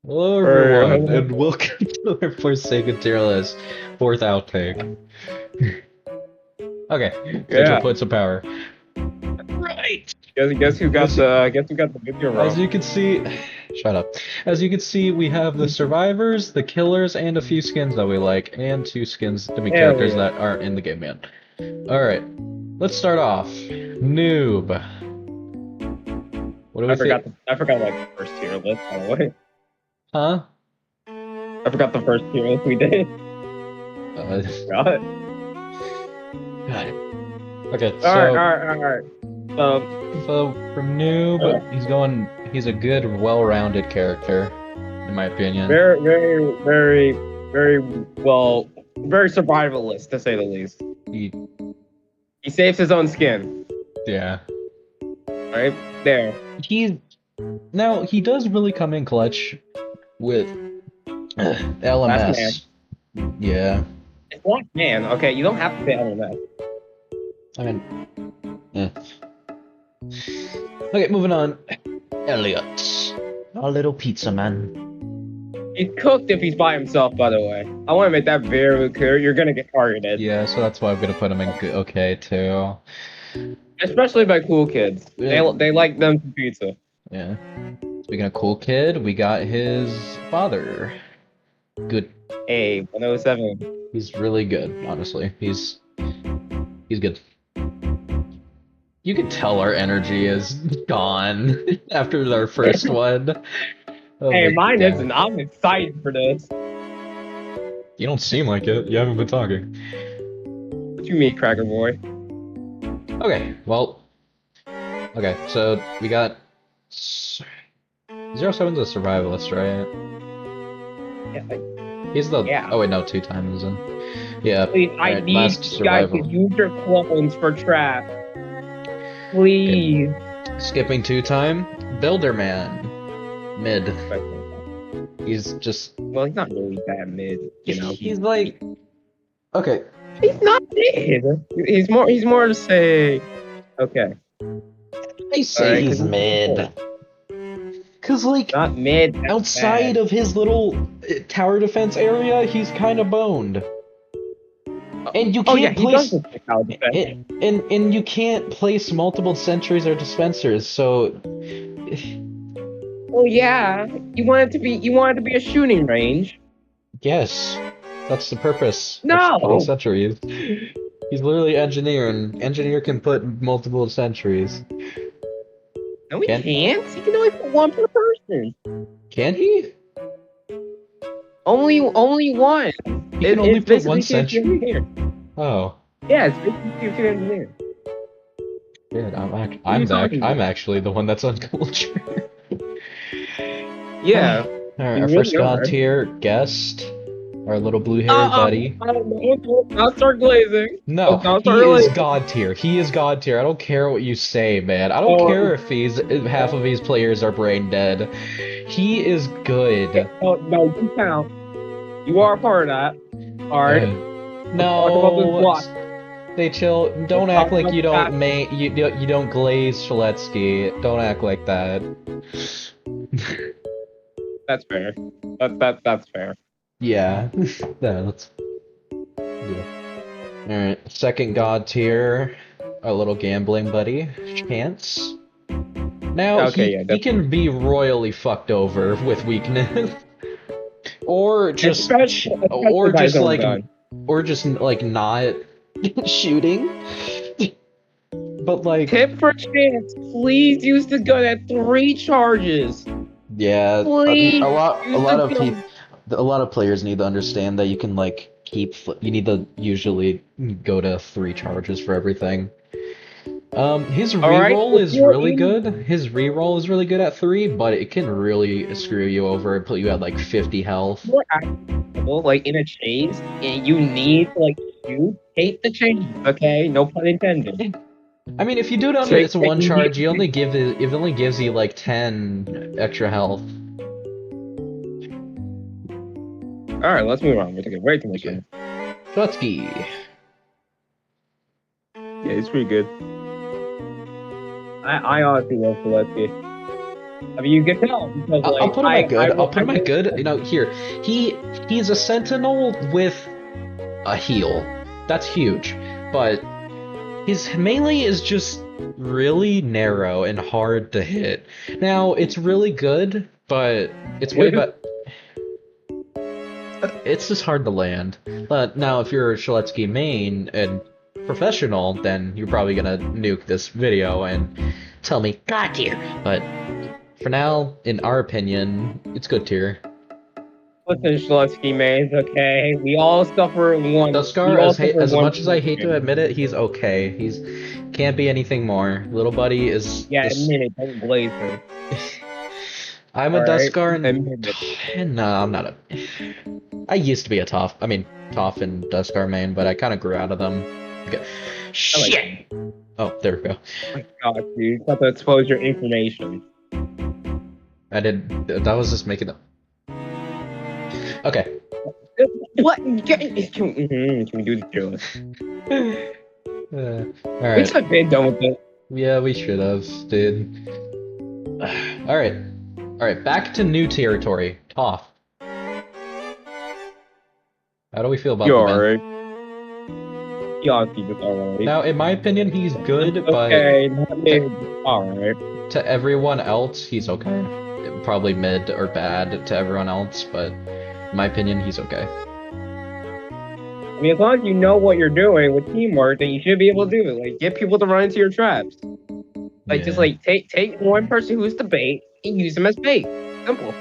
Hello Or everyone, hello. and welcome to our Forsaken Tierlist fourth outtake. Okay, Mitchell, Yeah. put some power. Right. Guess who got As, the video as wrong. you can see, shut up. As you can see, we have the survivors, the killers, and a few skins that we like, and two skins, I mean Hell characters yeah. that aren't in the game yet. All right, let's start off. Noob. What do we think? I forgot like the first tier list, by the way. Huh? I forgot the first tier list we did. Uh, Forgot. God. Okay, Alright, so. alright, alright. So for noob, Uh, he's a good, well-rounded character, in my opinion. very, very, very, very well, very survivalist to say the least. He, He saves his own skin. yeah. Right? There. He, now, he does really come in clutch with Last man. LMS. Yeah. It's last man, okay? You don't have to say LMS. I mean, eh. Okay, moving on. Elliot. Our little pizza man. He's cooked if he's by himself, by the way. I want to make that very clear. You're gonna get targeted. Yeah, so that's why I'm gonna put him in okay, too. Especially by cool kids. Yeah. They like them to pizza. Yeah. Speaking of cool kid, we got his father. Good. Hey, 107. He's really good, honestly. He's good. You can tell our energy is gone after our first one. Oh Hey, my mine god. isn't. I'm excited for this. You don't seem like it. You haven't been talking. What you mean, Cracker Boy? Okay, well. Okay, so we got. 07's a survivalist, right? Yeah. He's the. Yeah. Oh, wait, no, two times then. Yeah, Please, I alright, need last you guys to survival. use your clones for trap. Okay, Please. skipping two time. Builderman. Mid. He's just. Well, he's not really that mid, you know. He's like. Okay. He's not mid. He's more to say. Okay. I All say right, he's because mid. Cause like not mid. That's outside bad. of his little tower defense area, he's kind of boned. And you Oh yeah, can't he does place look like how defense. and you can't place multiple sentries or dispensers. So Oh yeah, you want it to be a shooting range. yes, that's the purpose of putting No, sentries. He's literally engineer, and engineer can put multiple sentries. no, he Can can't. He can only put one per person. can he? Only one. He can only It's put one basically CNC sentry? engineer. Oh. Yeah, it's basically CNC engineer. Shit, What are you talking I'm about? actually the one that's uncultured. Yeah, Alright, you our first really god are. tier guest, our little blue-haired buddy. I'll start glazing. No, I'll start he is glazing. god tier. He is god tier. I don't care what you say, man. I don't Oh, care if half of these players are brain dead. He is good. oh no, you count. You are a part of that. All right. Uh, Let's talk about this no, block. they chill. Let's Don't act talk like about you the don't past. you don't glaze Shaletsky. Don't act like that. That's fair. That's fair. Yeah, yeah, that's yeah. All right, second god tier, our little gambling buddy, Chance. Now Okay, yeah, he that's can be royally fucked over with weakness, or especially by his own gun. or just like not shooting. But like, Tip for chance, please use the gun at 3 charges. yeah, Please a use the lot of people, gun. a lot of players need to understand that you can like you need to usually go to three charges for everything. His All right, reroll if is you're really in good. His reroll is really good at three, but it can really screw you over and put you at like 50 health. you're actual, like in a chase and you need to like shoot, take the chase. Okay, no pun intended. I mean, if you do it under Take its and one you charge, need it only gives you like 10 extra health. All right, let's move on. We're taking way too much Okay. time. Trotsky. Yeah, he's pretty good. I honestly love Gillespie. I mean, you can tell because I'll like put him at I good. I'll will put him at good. You know, here he he's a sentinel with a heal. That's huge, but his melee is just really narrow and hard to hit. Now it's really good, but it's way better. It's just hard to land. But now, if you're a Shaletsky main and professional, then you're probably gonna nuke this video and tell me God tier. But for now, in our opinion, it's good tier. listen, Schlusky mains. Okay, we all suffer one. We Duskar, all suffer as one. much as I hate to admit it, he's okay. He's can't be anything more. Little buddy is Yeah, this. admit it. Don't blaze him. I'm a All right, Duskar, admit it. and no, I'm not a. I used to be a Toph. I mean, Toph and Duskar main, but I kind of grew out of them. Okay. Shit. Oh, there we go. Oh my God, dude, you have to expose your information. I did. That was just making them. Okay. What? Can we do the Tierlist? All We right. should have been done with it. Yeah, we should have, dude. All right. All right. Back to new territory. Toph. How do we feel about You're the man? alright. Y'all keep it alright. Now, in my opinion, he's good, Okay, but alright. to everyone else, he's okay. Probably mid or bad to everyone else, but in my opinion, he's okay. I mean, as long as you know what you're doing with teamwork, then you should be able to do it. Like, get people to run into your traps. Like, just like take one person who's the bait and use them as bait. Simple.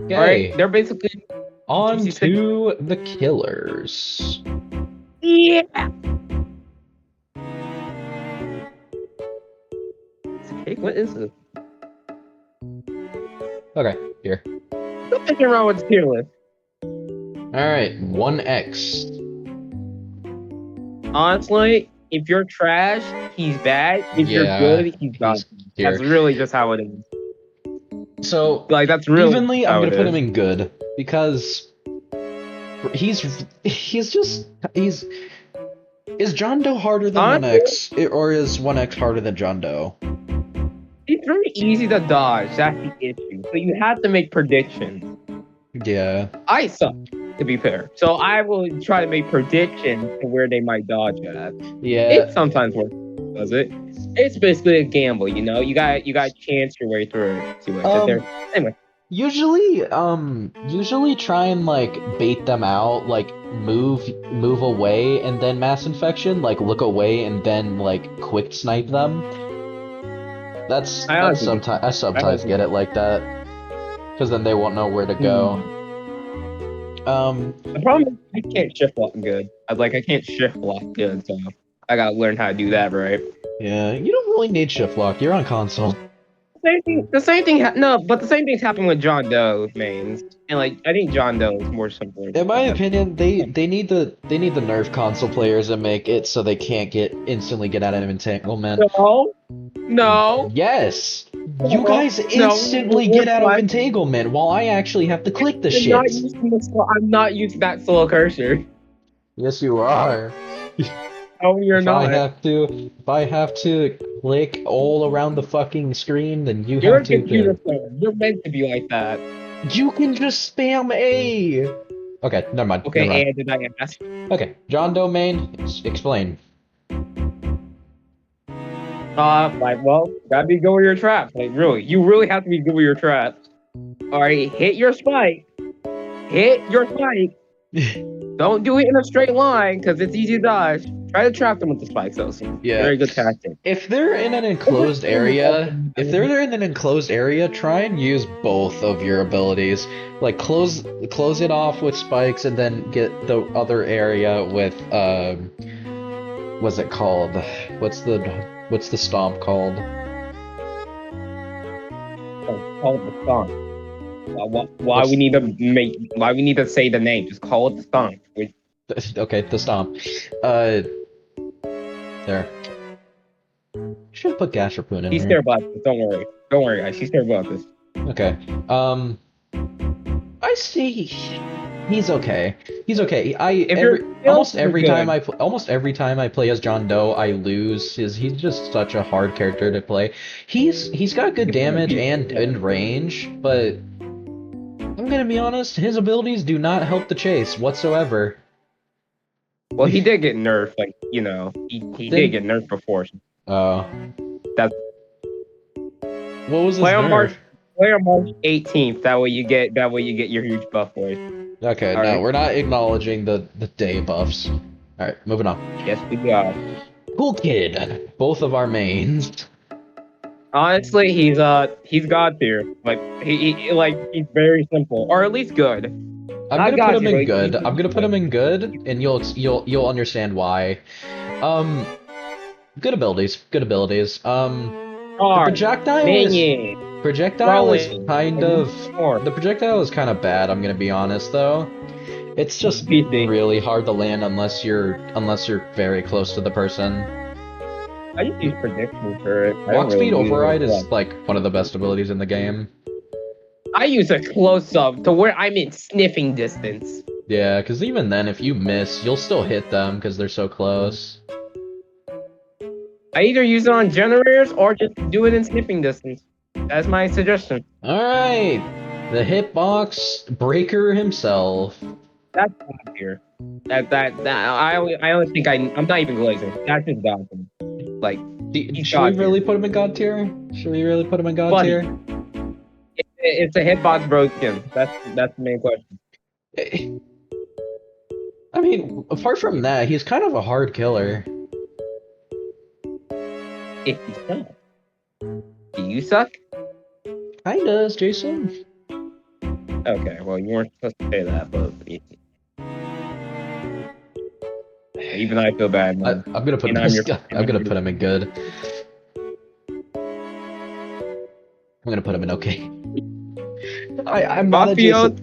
Okay. Alright, they're basically on to the killers. yeah. Hey, what is this? Okay, here. Nothing wrong with tier list. Alright, 1x. Honestly, if you're trash, he's bad. If you're good, he's not. That's really just how it is. So, like, that's really evenly, I'm gonna put him in good because he's just is John Doe harder than 1x, or is 1x harder than John Doe? It's very easy to dodge. That's the issue. So you have to make predictions. Yeah. I suck, to be fair. So I will try to make predictions to where they might dodge at. Yeah. It sometimes works, does it? It's basically a gamble, you know. You got chance your way through it. See what anyway. Usually try and like bait them out, like move away and then mass infection, like look away and then like quick snipe them. I sometimes get it like that, because then they won't know where to go. The problem is I can't shift block good. I can't shift block good, so I gotta learn how to do that right. Yeah, you don't really need shift block. You're on console. The same thing thing's happened with John Doe mains, and like I think John Doe is more simpler. In my opinion, they need the nerf console players to make it so they can't instantly get out of entanglement. No. Yes. You guys instantly get out of entanglement while I actually have to click the shit. I'm not using that slow cursor. Yes, you are. Oh, you're not. If I have to click all around the fucking screen, then you're a computer player. You're meant to be like that. You can just spam A. Okay, never mind. Okay, never mind. A, did I ask? Okay, John Doe main, explain. Gotta be good with your traps. Like, really, you really have to be good with your traps. Alright, hit your spike. Don't do it in a straight line, because it's easy to dodge. Try to trap them with the spikes, though. Yeah. Very good tactic. If they're in an enclosed area, try and use both of your abilities. Like, close it off with spikes, and then get the other area with, what's it called? What's the stomp called? Call it the stomp. Why we need to say the name? Just call it the stomp. Okay, the stomp. There. Should have put Gas Harpoon in He's here. scared about this. Don't worry, guys. He's scared about this. Okay. I see. He's okay. He's okay. I If your every skills are good, almost every time I play as John Doe, I lose. He's just such a hard character to play. He's got good it's gonna damage be and range, but I'm gonna be honest, his abilities do not help the chase whatsoever. well, he did get nerfed. Like he did Then get nerfed before. uh, That's what was his play on nerf? March play on March 18th. That way you get your huge buff boys. Okay, All no, right. we're not acknowledging the day buffs. All right, moving on. Yes, we got. Cool Kid, both of our mains. Honestly, he's god tier. Like he's very simple, or at least good. I'm Not gonna put god him tier, in but good. I'm he's gonna put him good. in good, and you'll understand why. Um, good abilities. Good abilities. The Charge, minion, projectile is throwing. kind Like, of more. the projectile is kind of bad. I'm gonna be honest though. It's just PC. really hard to land unless you're very close to the person. I just use prediction for it. I don't Walk really speed use it. override is like one of the best abilities in the game. I use a close up to where I'm in sniffing distance. Yeah, because even then, if you miss, you'll still hit them because they're so close. I either use it on generators or just do it in sniffing distance. That's my suggestion. All right, the hitbox breaker himself. That's god tier. I only think I'm not even glazing. That's just god tier. Like he's Should we god really tier. put him in god tier? Should we really put him in god Buddy, tier? it's a hitbox broken. That's the main question. I mean, apart from that, he's kind of a hard killer. If you suck, do you suck? Kinda, is Jason. Okay, well you weren't supposed to say that, but even I feel bad. I'm gonna put him. I'm gonna put him in good. I'm gonna put him in okay. I'm not a Jason.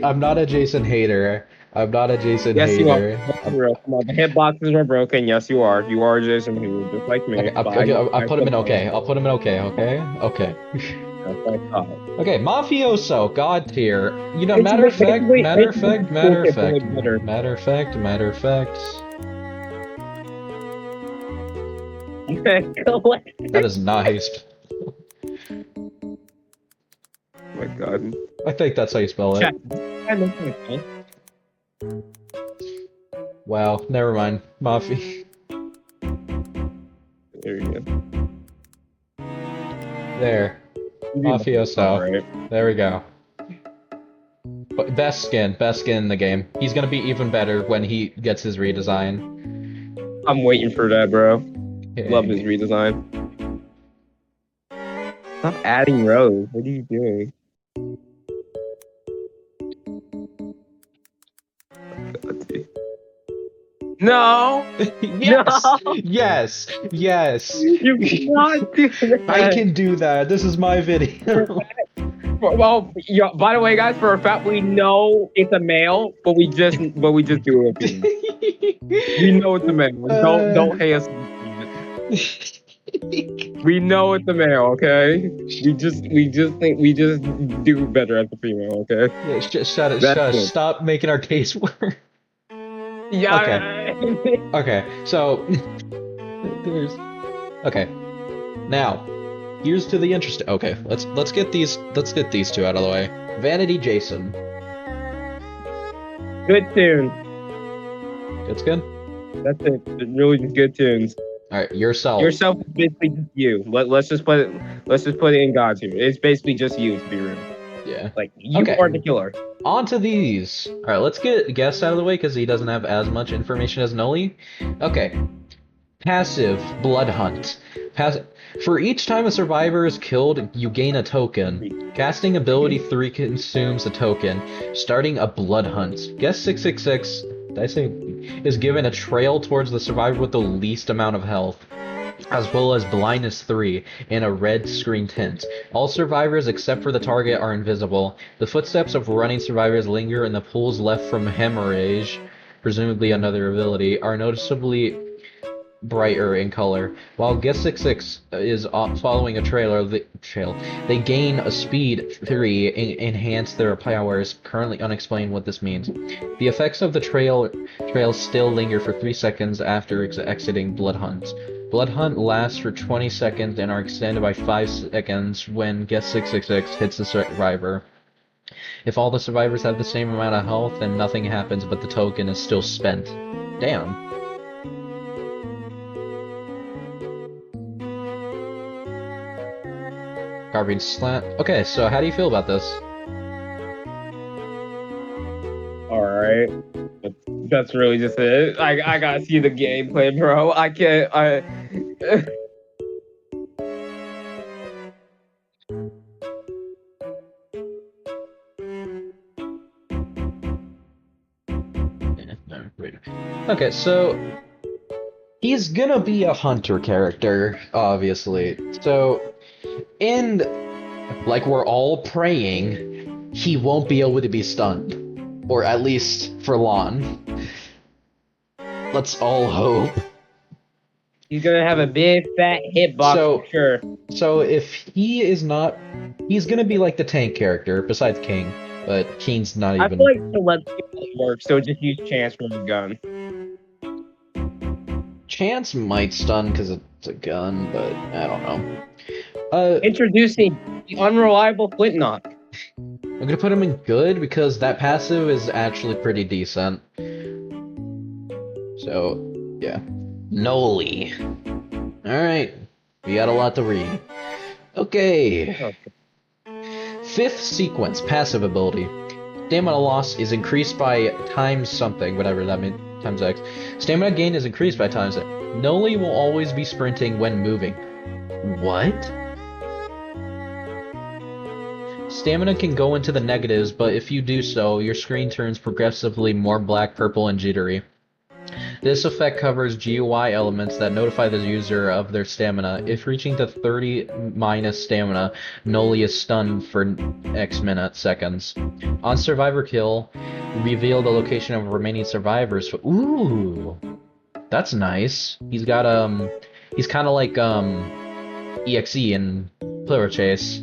I'm not a Jason hater. I'm not a Jason Yes, you are. hater. Come on, the hitboxes were broken. Yes, you are. You are Jason Who, just like me. I put him in okay. I'll put him in okay. Okay. Okay. Okay. Mafioso, god tier. You know, matter of fact. That is nice. Oh my god. I think that's how you spell it. Wow, never mind. Mafia. There you go. There. Mafioso. Right. There we go. But best skin in the game. He's gonna be even better when he gets his redesign. I'm waiting for that, bro. Okay. Love his redesign. Stop adding rows. What are you doing? No! Yes! No! Yes! Yes! You cannot do that! I can do that. This is my video. Well, yeah, by the way, guys, for a fact, we know it's a male, but we just do it. We know it's a male. Don't hate us. We know it's a male, okay? We just do better as a female, okay? Yeah, shut it. Stop making our case work. Yeah. Okay. So okay. Now, here's to the interesting. Okay, let's get these two out of the way. Vanity Jason. Good tunes. Good skin. That's it. Really just good tunes. All right, yourself. Yourself is basically just you. Let's just put it in God's here. It's basically just you, to be real. Yeah. Like you are the killer. On to these. All right, let's get Guess out of the way because he doesn't have as much information as Noli. Okay. Passive Blood Hunt. For each time a survivor is killed, you gain a token. Casting ability 3 consumes a token, starting a Blood Hunt. Guess 666. Did I say is given a trail towards the survivor with the least amount of health, as well as blindness 3 and a red screen tint. All survivors except for the target are invisible. The footsteps of running survivors linger in the pools left from hemorrhage, presumably another ability, are noticeably brighter in color. While Guest 66 is following a trail, they gain a speed 3, enhance their powers. Currently unexplained what this means. The effects of the trails still linger for 3 seconds after exiting Blood Hunt. Blood Hunt lasts for 20 seconds and are extended by 5 seconds when Guest 666 hits the survivor. If all the survivors have the same amount of health, then nothing happens, but the token is still spent. Damn. Carbine slant. Okay, so how do you feel about this? Alright. That's really just it. I gotta see the gameplay, bro. I can't. Okay, so he's gonna be a hunter character, obviously. So, and like we're all praying, he won't be able to be stunned. Or at least for long. Let's all hope. He's gonna have a big fat hitbox for sure. So if he is not, he's gonna be like the tank character besides King, but King's not even. I feel like telepathy works, so just use Chance for the gun. Chance might stun because it's a gun, but I don't know. Introducing the unreliable Flint Knock. I'm gonna put him in good because that passive is actually pretty decent. So, yeah. Noli. Alright. We got a lot to read. Okay. Fifth sequence, passive ability. Stamina loss is increased by times something, whatever that means, times X. Stamina gain is increased by times X. Noli will always be sprinting when moving. What? Stamina can go into the negatives, but if you do so, your screen turns progressively more black, purple, and jittery. This effect covers GUI elements that notify the user of their stamina. If reaching to 30 minus stamina, Noli is stunned for X seconds. On survivor kill, reveal the location of remaining survivors. Ooh, that's nice. He's got he's kind of like EXE in Player Chase.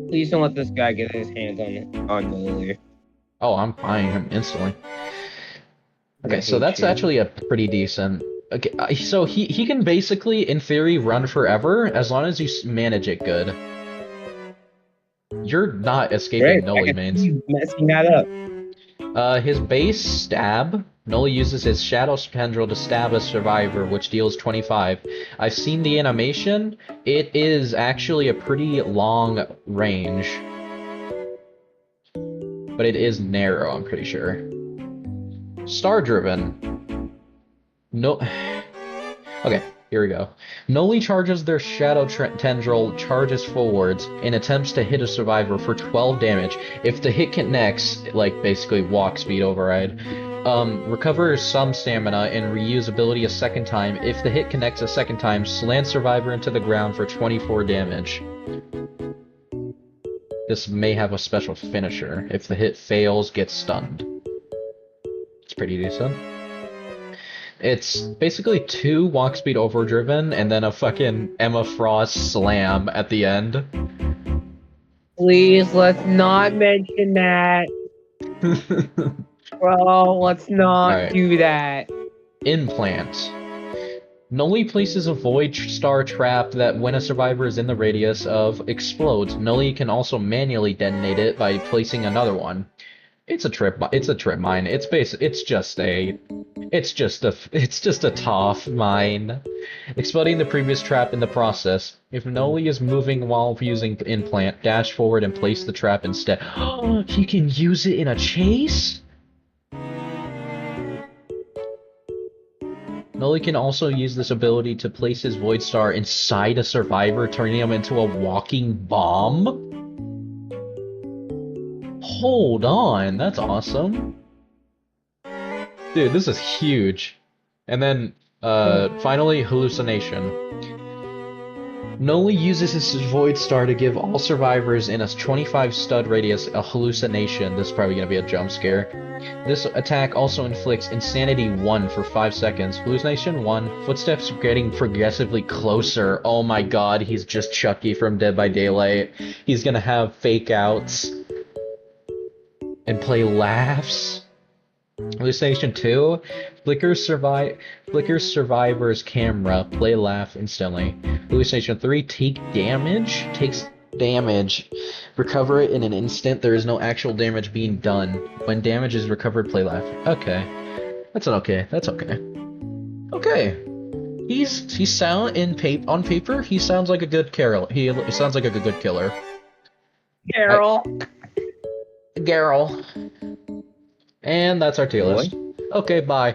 Please don't let this guy get his hands on Noli. Oh, I'm buying him instantly. Okay, so that's actually a pretty decent. Okay, so he can basically, in theory, run forever as long as you manage it good. You're not escaping Noli mains. Messing that up. His base stab. Noli uses his shadow tendril to stab a survivor, which deals 25. I've seen the animation. It is actually a pretty long range, but it is narrow. I'm pretty sure. Star-driven. No. Okay, here we go. Noli charges their shadow tendril, charges forwards, and attempts to hit a survivor for 12 damage. If the hit connects, like basically walk speed override, recovers some stamina and reuse ability a second time. If the hit connects a second time, slant survivor into the ground for 24 damage. This may have a special finisher. If the hit fails, gets stunned. It's pretty decent. It's basically 2 walk speed overdriven and then a fucking Emma Frost slam at the end. Please, let's not mention that. Bro, let's not do that. Implant. Noli places a void star trap that, when a survivor is in the radius of, explodes. Noli can also manually detonate it by placing another one. It's a trip mine. It's just a tough mine. Exploding the previous trap in the process. If Noli is moving while using implant, dash forward and place the trap instead. Oh, he can use it in a chase? Noli can also use this ability to place his Void Star inside a survivor, turning him into a walking bomb? Hold on, that's awesome. Dude, this is huge. And then, finally, hallucination. Noli uses his Void Star to give all survivors in a 25 stud radius a hallucination. This is probably going to be a jump scare. This attack also inflicts Insanity 1 for 5 seconds. Hallucination 1. Footsteps getting progressively closer. Oh my god, he's just Chucky from Dead by Daylight. He's going to have fake outs and play laughs. Hallucination 2, flickers survivor's camera, play laugh instantly. Hallucination 3, takes damage, recover it in an instant, there is no actual damage being done. When damage is recovered, play laugh. Okay. That's okay. Okay. He's sound on paper, he sounds like a good Carol. He sounds like a good killer. Carol. Garrel. And that's our tier list. Okay, bye.